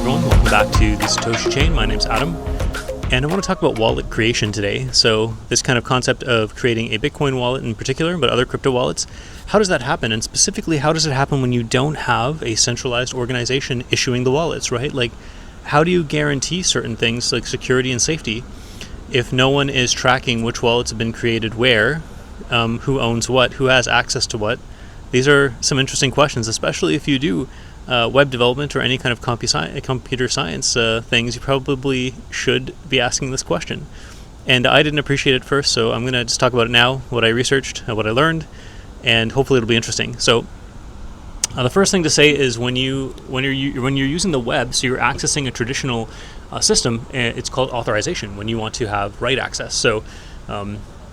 everyone, welcome back to the Satoshi Chain. My name's Adam, and I want to talk about wallet creation today. So this kind of concept of creating a Bitcoin wallet in particular, but other crypto wallets, how does that happen? And specifically, how does it happen when you don't have a centralized organization issuing the wallets, right? Like, how do you guarantee certain things like security and safety if no one is tracking which wallets have been created where, who owns what, who has access to what? These are some interesting questions, especially if you do web development or any kind of computer science things. You probably should be asking this question. And I didn't appreciate it first, so I'm going to just talk about it now, what I researched, what I learned, and hopefully it'll be interesting. So the first thing to say is when you're using the web, so you're accessing a traditional system, it's called authorization when you want to have write access. So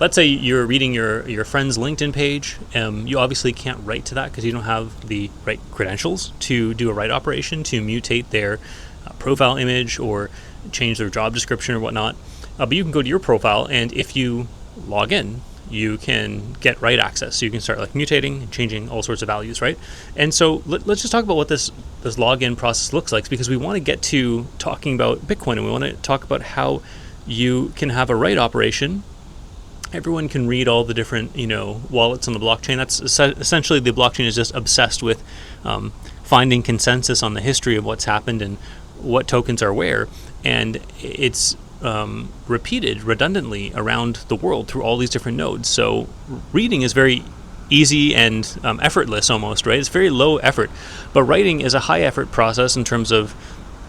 let's say you're reading your friend's LinkedIn page. You obviously can't write to that because you don't have the right credentials to do a write operation, to mutate their profile image or change their job description or whatnot. But you can go to your profile, and if you log in, you can get write access. So you can start like mutating and changing all sorts of values, right? And so let's just talk about what this login process looks like, because we want to get to talking about Bitcoin, and we want to talk about how you can have a write operation. Everyone can read all the different, wallets on the blockchain. That's essentially, the blockchain is just obsessed with finding consensus on the history of what's happened and what tokens are where, and it's repeated redundantly around the world through all these different nodes. So reading is very easy and effortless almost, right? It's very low effort, but writing is a high effort process in terms of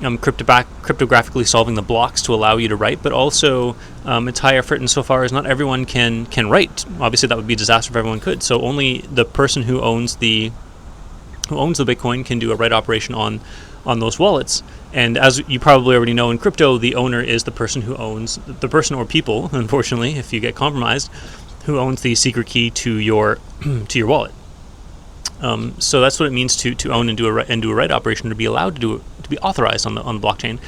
cryptographically solving the blocks to allow you to write, but also it's high effort insofar as not everyone can write. Obviously, that would be a disaster if everyone could. So only the person who owns the Bitcoin can do a write operation on those wallets. And as you probably already know, in crypto, the owner is the person who owns the person or people. Unfortunately, if you get compromised, who owns the secret key to your wallet. So that's what it means to own and do a write operation, to be allowed to do it, to be authorized on the blockchain.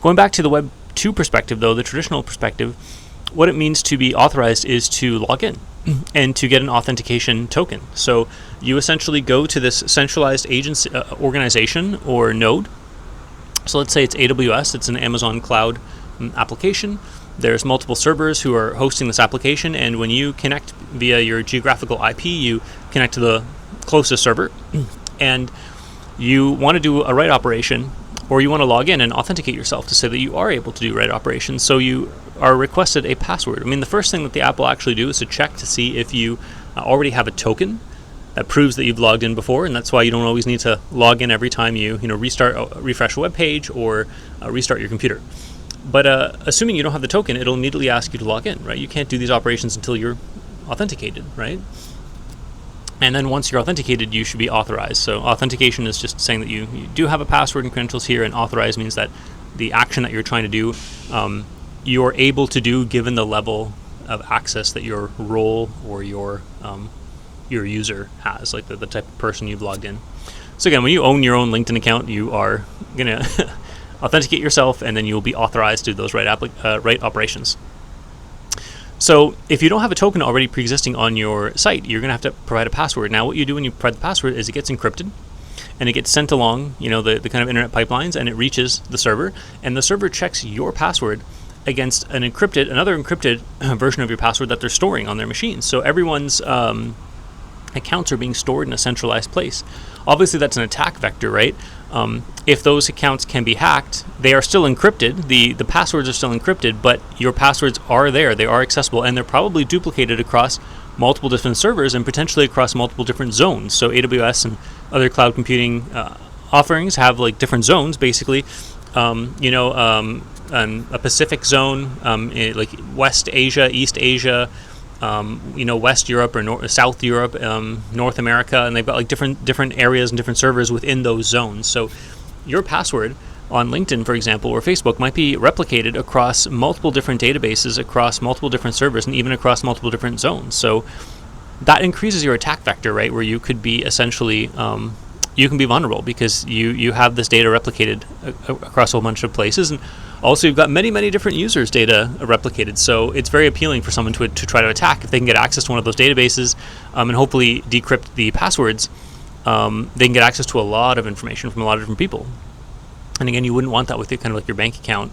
Going back to the Web 2 perspective, though, the traditional perspective, what it means to be authorized is to log in and to get an authentication token. So you essentially go to this centralized agency, organization or node. So let's say it's AWS, it's an Amazon cloud application. There's multiple servers who are hosting this application, and when you connect via your geographical IP, you connect to the closest server, and you want to do a write operation, or you want to log in and authenticate yourself to say that you are able to do write operations. So you are requested a password. I mean, the first thing that the app will actually do is to check to see if you already have a token that proves that you've logged in before, and that's why you don't always need to log in every time you refresh a web page or restart your computer. But assuming you don't have the token, it'll immediately ask you to log in, right? You can't do these operations until you're authenticated, right? And then once you're authenticated, you should be authorized. So authentication is just saying that you do have a password and credentials here, and authorized means that the action that you're trying to do, you're able to do given the level of access that your role or your user has, like the type of person you've logged in. So again, when you own your own LinkedIn account, you are going to authenticate yourself, and then you'll be authorized to do those write operations. So if you don't have a token already pre-existing on your site, you're going to have to provide a password. Now, what you do when you provide the password is it gets encrypted, and it gets sent along, the kind of internet pipelines, and it reaches the server, and the server checks your password against another encrypted version of your password that they're storing on their machines. So everyone's accounts are being stored in a centralized place. Obviously, that's an attack vector, right? If those accounts can be hacked, they are still encrypted. The passwords are still encrypted, but your passwords are there. They are accessible, and they're probably duplicated across multiple different servers and potentially across multiple different zones. So AWS and other cloud computing offerings have like different zones, basically. A Pacific zone, like West Asia, East Asia, West Europe or South Europe, North America, and they've got like different areas and different servers within those zones. So your password on LinkedIn, for example, or Facebook might be replicated across multiple different databases, across multiple different servers, and even across multiple different zones. So that increases your attack vector, right, where you could be essentially you can be vulnerable because you have this data replicated across a whole bunch of places, and also you've got many different users' data replicated. So it's very appealing for someone to try to attack if they can get access to one of those databases and hopefully decrypt the passwords. They can get access to a lot of information from a lot of different people. And again, you wouldn't want that with your, kind of like your bank account.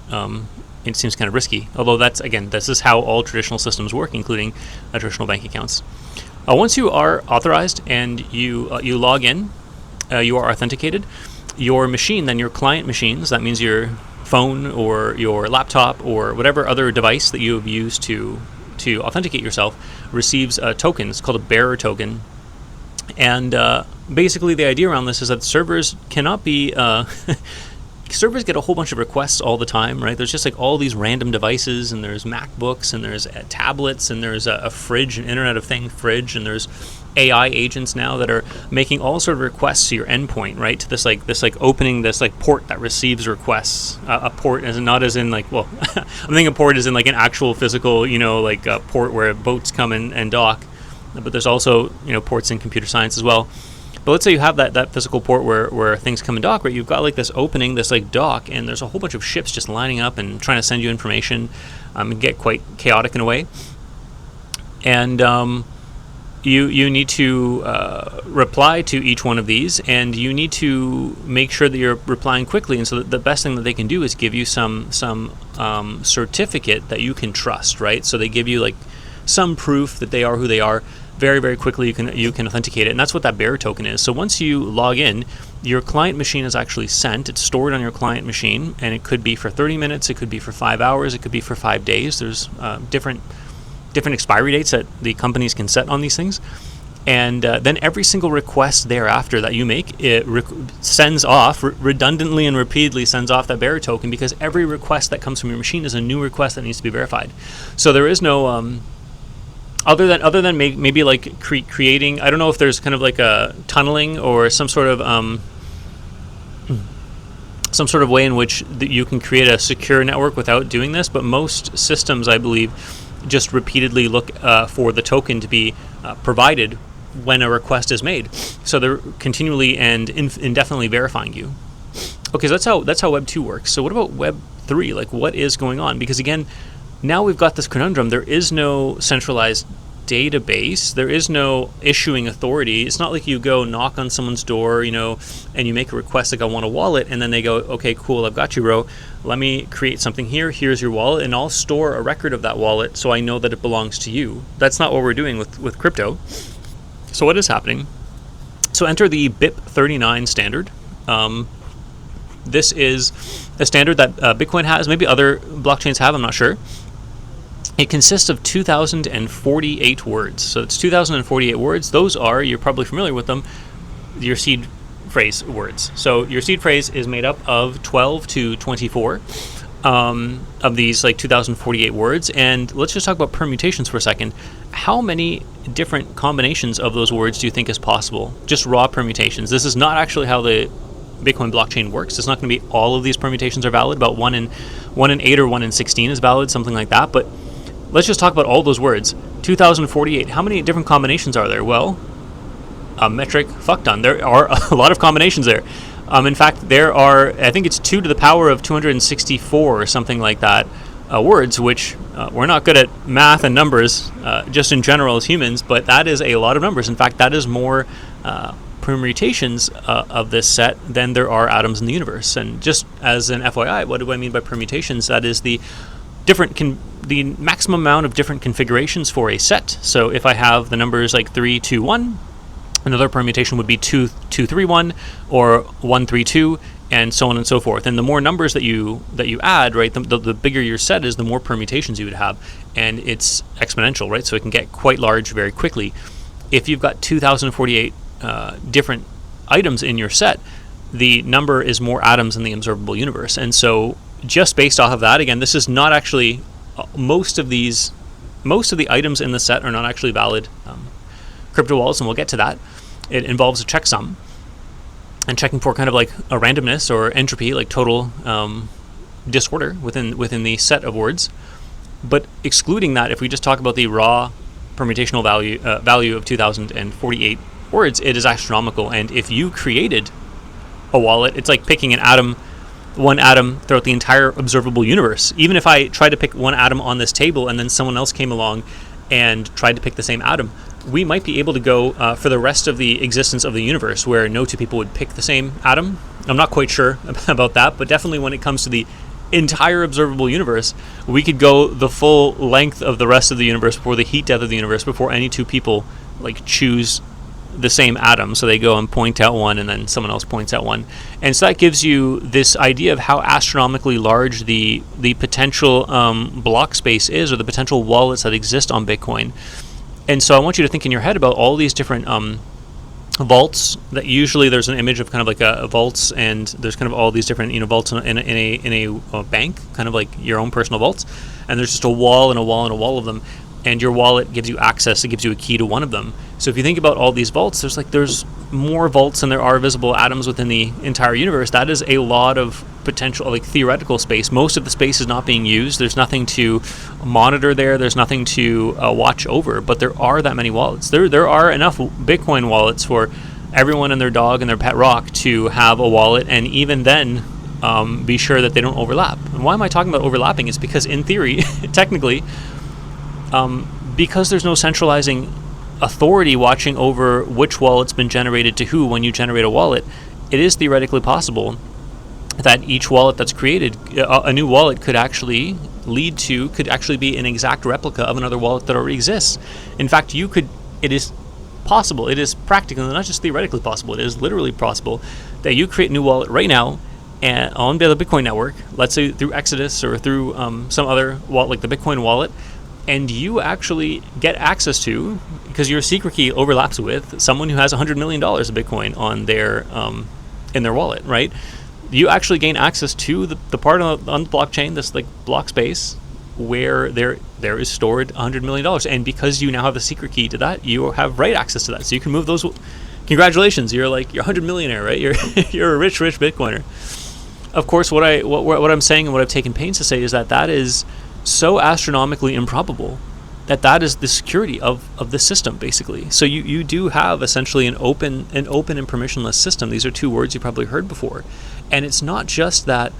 It seems kind of risky. Although that's, again, this is how all traditional systems work, including traditional bank accounts. Once you are authorized and you log in, you are authenticated, your machine, then your client machines, that means your phone or your laptop or whatever other device that you have used to authenticate yourself, receives a token. It's called a bearer token. And basically the idea around this is that servers cannot be... servers get a whole bunch of requests all the time, right? There's just like all these random devices, and there's MacBooks, and there's tablets, and there's a fridge, an Internet of Things fridge, and there's AI agents now that are making all sort of requests to your endpoint, right? To this opening, this like port that receives requests. A port as not as in like, well, I'm thinking a port is in like an actual physical, like a port where boats come and dock. But there's also ports in computer science as well. But let's say you have that physical port where things come and dock, right? You've got like this opening, this like dock, and there's a whole bunch of ships just lining up and trying to send you information, and get quite chaotic in a way. And you need to reply to each one of these, and you need to make sure that you're replying quickly. And so the best thing that they can do is give you some certificate that you can trust, right? So they give you like some proof that they are who they are. Very, very quickly you can authenticate it, and that's what that bearer token is. So once you log in, your client machine is actually sent. It's stored on your client machine, and it could be for 30 minutes, it could be for 5 hours, it could be for 5 days. There's different expiry dates that the companies can set on these things. And then every single request thereafter that you make, it sends off, redundantly and repeatedly sends off that bearer token, because every request that comes from your machine is a new request that needs to be verified. So there is no... Other than maybe like creating, I don't know if there's kind of like a tunneling or some sort of way in which you can create a secure network without doing this. But most systems, I believe, just repeatedly look for the token to be provided when a request is made. So they're continually and indefinitely verifying you. Okay, so that's how Web 2 works. So what about Web 3? Like, what is going on? Because again, now we've got this conundrum. There is no centralized database. There is no issuing authority. It's not like you go knock on someone's door, and you make a request like, I want a wallet, and then they go, okay, cool, I've got you, bro. Let me create something here. Here's your wallet, and I'll store a record of that wallet so I know that it belongs to you. That's not what we're doing with crypto. So what is happening? So enter the BIP39 standard. This is a standard that Bitcoin has. Maybe other blockchains have, I'm not sure. It consists of 2,048 words. So it's 2,048 words. Those are, you're probably familiar with them, your seed phrase words. So your seed phrase is made up of 12 to 24 of these like 2,048 words. And let's just talk about permutations for a second. How many different combinations of those words do you think is possible? Just raw permutations. This is not actually how the Bitcoin blockchain works. It's not going to be all of these permutations are valid. About 1 in 8 or 1 in 16 is valid, something like that. But let's just talk about all those words. 2,048. How many different combinations are there? Well, a metric fuck ton. There are a lot of combinations there. In fact, there are, I think it's 2 to the power of 264 or something like that words, which we're not good at math and numbers just in general as humans, but that is a lot of numbers. In fact, that is more permutations of this set than there are atoms in the universe. And just as an FYI, what do I mean by permutations? That is the the maximum amount of different configurations for a set. So if I have the numbers like 3, 2, 1, another permutation would be 2, 2, 3, 1, or 1, 3, 2, and so on and so forth. And the more numbers that you add, right, the bigger your set is, the more permutations you would have, and it's exponential, right? So it can get quite large very quickly. If you've got 2,048 different items in your set, the number is more atoms in the observable universe. And so just based off of that, again, this is not actually most of the items in the set are not actually valid crypto wallets, and we'll get to that. It involves a checksum and checking for kind of like a randomness or entropy, like total disorder within the set of words. But excluding that, if we just talk about the raw permutational value of 2,048 words, it is astronomical. And if you created a wallet, it's like picking one atom throughout the entire observable universe. Even if I tried to pick one atom on this table and then someone else came along and tried to pick the same atom, we might be able to go for the rest of the existence of the universe, where no two people would pick the same atom, I'm not quite sure about that, but definitely when it comes to the entire observable universe, we could go the full length of the rest of the universe before the heat death of the universe, before any two people like choose the same atom. So they go and point out one, and then someone else points out one, and so that gives you this idea of how astronomically large the potential block space is, or the potential wallets that exist on Bitcoin. And so I want you to think in your head about all these different vaults. That usually there's an image of kind of like a vaults, and there's kind of all these different vaults in a bank, kind of like your own personal vaults, and there's just a wall and a wall and a wall of them, and your wallet gives you access. It gives you a key to one of them. So if you think about all these vaults, there's more vaults than there are visible atoms within the entire universe. That is a lot of potential, like theoretical space. Most of the space is not being used. There's nothing to monitor there. There's nothing to watch over. But there are that many wallets. There are enough Bitcoin wallets for everyone and their dog and their pet rock to have a wallet, and even then be sure that they don't overlap. And why am I talking about overlapping? Is because in theory, technically, because there's no centralizing authority watching over which wallet's been generated to who when you generate a wallet, it is theoretically possible that each wallet that's created, a new wallet could actually be an exact replica of another wallet that already exists. In fact, it is possible, it is practically, not just theoretically possible, it is literally possible that you create a new wallet right now and on the Bitcoin network, let's say through Exodus or through some other wallet like the Bitcoin wallet, and you actually get access to, because your secret key overlaps with someone who has $100 million of Bitcoin on their in their wallet, right? You actually gain access to the part on the blockchain, this like block space, where there is stored $100 million, and because you now have the secret key to that, you have right access to that. So you can move those. Congratulations, you're 100 millionaire, right? You're a rich Bitcoiner. Of course, what I'm saying and what I've taken pains to say is that is so astronomically improbable that is the security of the system, basically. So you do have essentially an open and permissionless system. These are two words you probably heard before, and it's not just that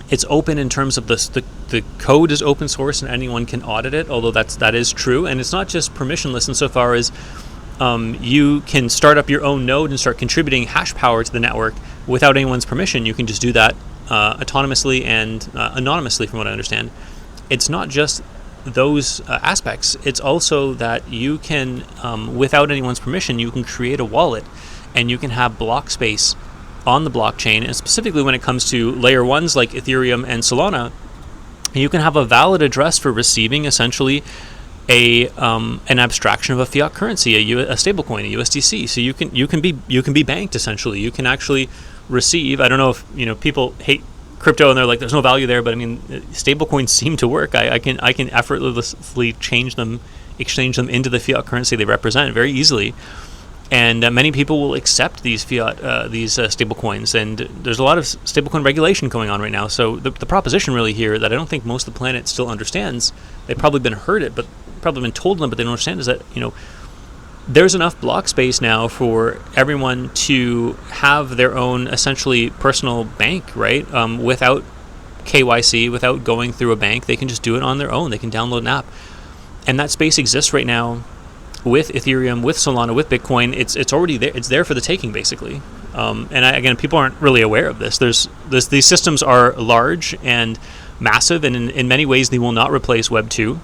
it's open in terms of the code is open source and anyone can audit it, although that is true, and it's not just permissionless insofar as you can start up your own node and start contributing hash power to the network without anyone's permission. You can just do that autonomously and anonymously, from what I understand. It's not just those aspects. It's also that you can, without anyone's permission, you can create a wallet and you can have block space on the blockchain. And specifically when it comes to layer ones like Ethereum and Solana, you can have a valid address for receiving essentially an abstraction of a fiat currency, a stablecoin, a USDC. So you can be banked essentially. You can actually receive. I don't know if people hate crypto and they're like, there's no value there, but I mean, stablecoins seem to work. I can effortlessly exchange them into the fiat currency they represent very easily, and many people will accept these stablecoins. And there's a lot of stablecoin regulation going on right now. So the proposition really here that I don't think most of the planet still understands. They've probably been told them, but they don't understand, is that there's enough block space now for everyone to have their own essentially personal bank, right? Without KYC, without going through a bank. They can just do it on their own. They can download an app. And that space exists right now with Ethereum, with Solana, with Bitcoin. It's already there. It's there for the taking, basically. Again, people aren't really aware of this. These systems are large and massive, and in many ways they will not replace Web 2.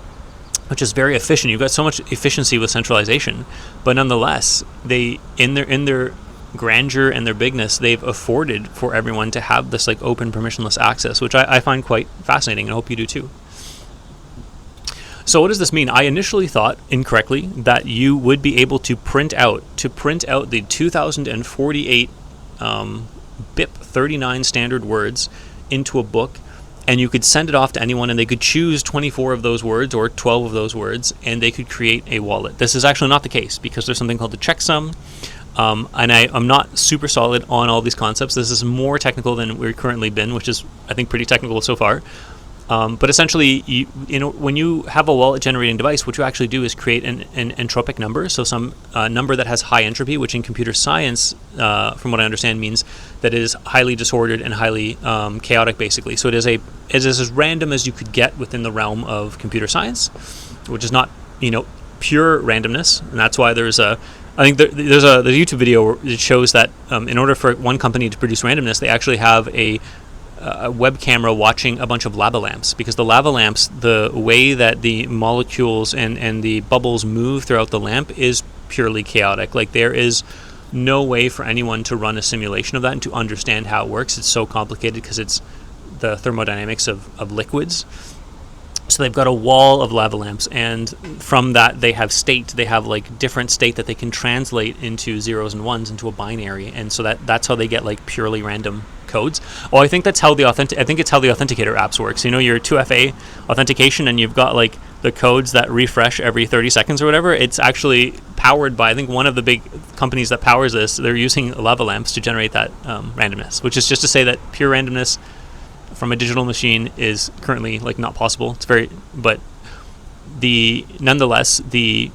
Which is very efficient. You've got so much efficiency with centralization, but nonetheless, they in their grandeur and their bigness, they've afforded for everyone to have this like open permissionless access, which I find quite fascinating, and I hope you do too. So what does this mean? I initially thought incorrectly that you would be able to print out the 2048 BIP 39 standard words into a book, and you could send it off to anyone, and they could choose 24 of those words or 12 of those words, and they could create a wallet. This is actually not the case, because there's something called the checksum, and I'm not super solid on all these concepts. This is more technical than we've currently been, which is, I think, pretty technical so far. But essentially, when you have a wallet generating device, what you actually do is create an entropic number, so some number that has high entropy, which in computer science, from what I understand, means that it is highly disordered and highly chaotic, basically. So it is as random as you could get within the realm of computer science, which is not pure randomness, and that's why there's a there's a YouTube video where it shows that in order for one company to produce randomness, they actually have a web camera watching a bunch of lava lamps, because the lava lamps, the way that the molecules and the bubbles move throughout the lamp is purely chaotic. Like, there is no way for anyone to run a simulation of that and to understand how it works. It's so complicated because it's the thermodynamics of liquids. So they've got a wall of lava lamps, and from that they have state. They have like different state that they can translate into zeros and ones into a binary, and so that's how they get like purely random codes. Oh, I think that's how I think it's how the authenticator apps work. So, you know, your 2FA authentication, and you've got like the codes that refresh every 30 seconds or whatever. It's actually powered by, I think, one of the big companies that powers this. They're using lava lamps to generate that randomness, which is just to say that pure randomness from a digital machine is currently like not possible. But nonetheless the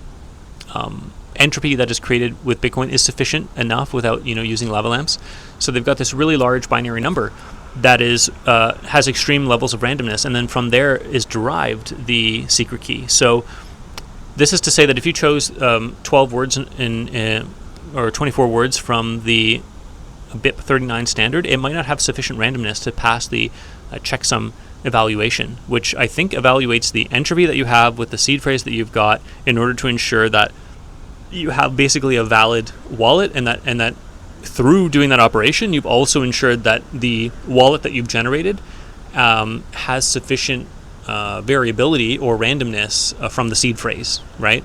entropy that is created with Bitcoin is sufficient enough without, you know, using lava lamps. So they've got this really large binary number that is has extreme levels of randomness, and then from there is derived the secret key. So this is to say that if you chose 12 words or 24 words from the BIP39 standard, it might not have sufficient randomness to pass the checksum evaluation, which I think evaluates the entropy that you have with the seed phrase that you've got in order to ensure that you have basically a valid wallet, and that through doing that operation, you've also ensured that the wallet that you've generated has sufficient variability or randomness from the seed phrase, right?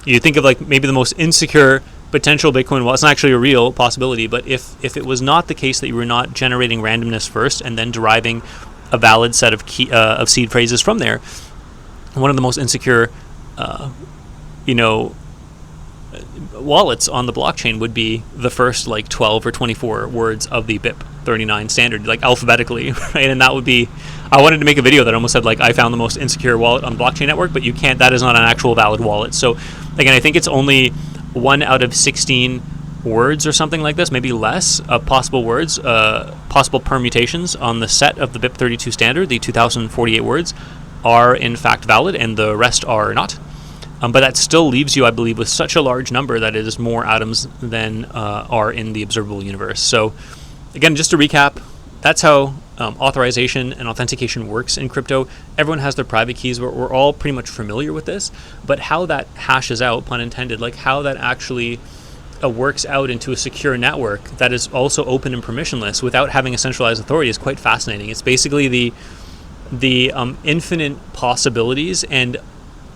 You think of like maybe the most insecure potential Bitcoin wallet. It's not actually a real possibility, but if it was not the case that you were not generating randomness first and then deriving a valid set of seed phrases from there, one of the most insecure wallets on the blockchain would be the first like 12 or 24 words of the BIP39 standard, like alphabetically, right? And that would be, I wanted to make a video that almost said like, I found the most insecure wallet on the blockchain network, but you can't, that is not an actual valid wallet. So again, I think it's only 1 out of 16 words or something like this, maybe less, of possible words, possible permutations on the set of the BIP32 standard, the 2048 words, are in fact valid, and the rest are not. But that still leaves you, I believe, with such a large number that it is more atoms than are in the observable universe. So again, just to recap, that's how authorization and authentication works in crypto. Everyone has their private keys. We're all pretty much familiar with this, but how that hashes out, pun intended, like how that actually works out into a secure network that is also open and permissionless without having a centralized authority is quite fascinating. It's basically the infinite possibilities and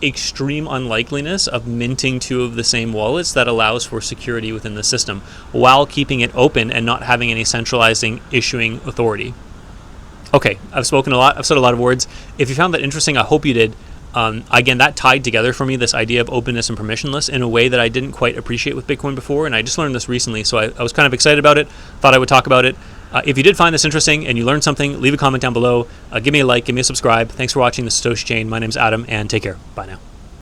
extreme unlikeliness of minting two of the same wallets that allows for security within the system while keeping it open and not having any centralizing issuing authority. Okay, I've spoken a lot. I've said a lot of words. If you found that interesting, I hope you did. Again, that tied together for me this idea of openness and permissionless in a way that I didn't quite appreciate with Bitcoin before, and I just learned this recently, so I was kind of excited about it, thought I would talk about it. If you did find this interesting and you learned something, leave a comment down below. Give me a like, give me a subscribe. Thanks for watching the Satoshi Chain. My name's Adam, and take care. Bye now.